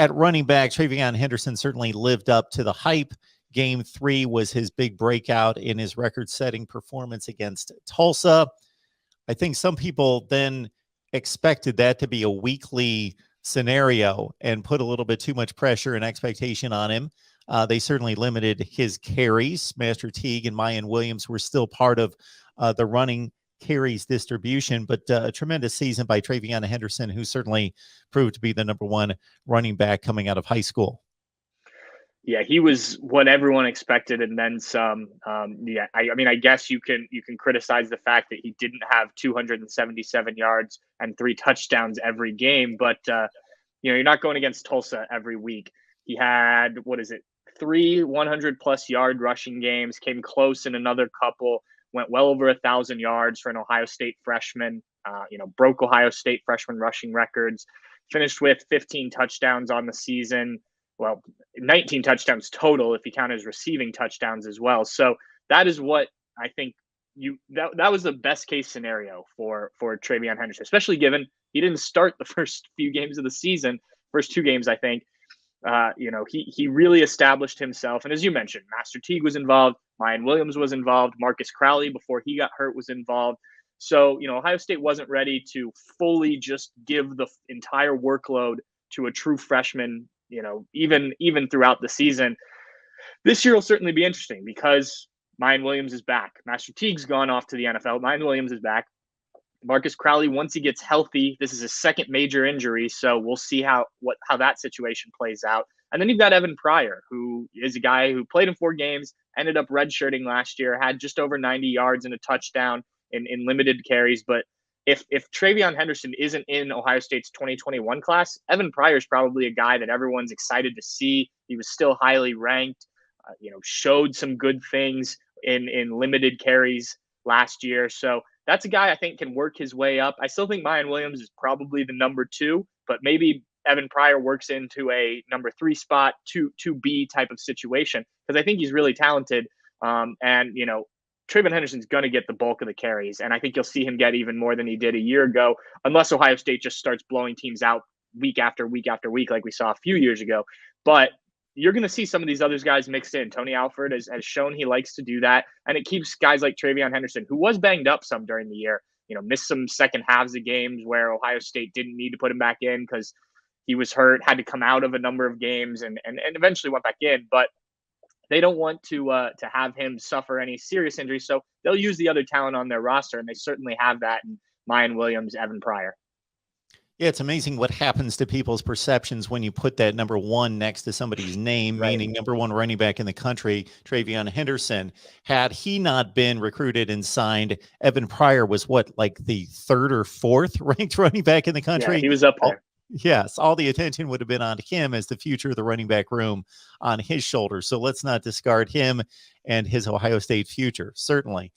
at running back, TreVeyon Henderson certainly lived up to the hype. Game 3 was his big breakout in his record-setting performance against Tulsa. I think some people then expected that to be a weekly scenario and put a little bit too much pressure and expectation on him. They certainly limited his carries. Master Teague and Mayan Williams were still part of the running carries distribution, but a tremendous season by TreVeyon Henderson, who certainly proved to be the #1 running back coming out of high school. Yeah, he was what everyone expected, and then some. Yeah, I mean, I guess you can criticize the fact that he didn't have 277 yards and 3 touchdowns every game, but you're not going against Tulsa every week. He had 3 100+ yard rushing games, came close in another couple, went well over 1,000 yards for an Ohio State freshman. Broke Ohio State freshman rushing records. Finished with 15 touchdowns on the season. Well, 19 touchdowns total if you count his receiving touchdowns as well. So that is what I think that was the best case scenario for TreVeyon Henderson, especially given he didn't start the first few games of the season, first 2 games, I think. He really established himself. And as you mentioned, Master Teague was involved. Mayan Williams was involved. Marcus Crowley, before he got hurt, was involved. So, Ohio State wasn't ready to fully just give the entire workload to a true freshman, even throughout the season. This year will certainly be interesting because Mayan Williams is back. Master Teague's gone off to the NFL. Mayan Williams is back. Marcus Crowley, once he gets healthy, this is his second major injury, so we'll see how that situation plays out. And then you've got Evan Pryor, who is a guy who played in 4 games, ended up redshirting last year, had just over 90 yards and a touchdown in limited carries. But if TreVeyon Henderson isn't in Ohio State's 2021 class, Evan Pryor is probably a guy that everyone's excited to see. He was still highly ranked, showed some good things in limited carries last year. So that's a guy I think can work his way up. I still think Mayan Williams is probably the #2, but maybe Evan Pryor works into a #3 spot, 2B type of situation, because I think he's really talented. TreVeyon Henderson's going to get the bulk of the carries, and I think you'll see him get even more than he did a year ago, unless Ohio State just starts blowing teams out week after week after week like we saw a few years ago. But you're going to see some of these other guys mixed in. Tony Alford has shown he likes to do that, and it keeps guys like TreVeyon Henderson, who was banged up some during the year, missed some second halves of games where Ohio State didn't need to put him back in because he was hurt, had to come out of a number of games, and eventually went back in. But they don't want to have him suffer any serious injuries, so they'll use the other talent on their roster, and they certainly have that in Mayan Williams, Evan Pryor. Yeah, it's amazing what happens to people's perceptions when you put that #1 next to somebody's name, Right. Meaning #1 running back in the country, TreVeyon Henderson. Had he not been recruited and signed, Evan Pryor was like the 3rd or 4th ranked running back in the country? Yeah, he was up there. Yes, all the attention would have been on him as the future of the running back room on his shoulders. So let's not discard him and his Ohio State future, certainly.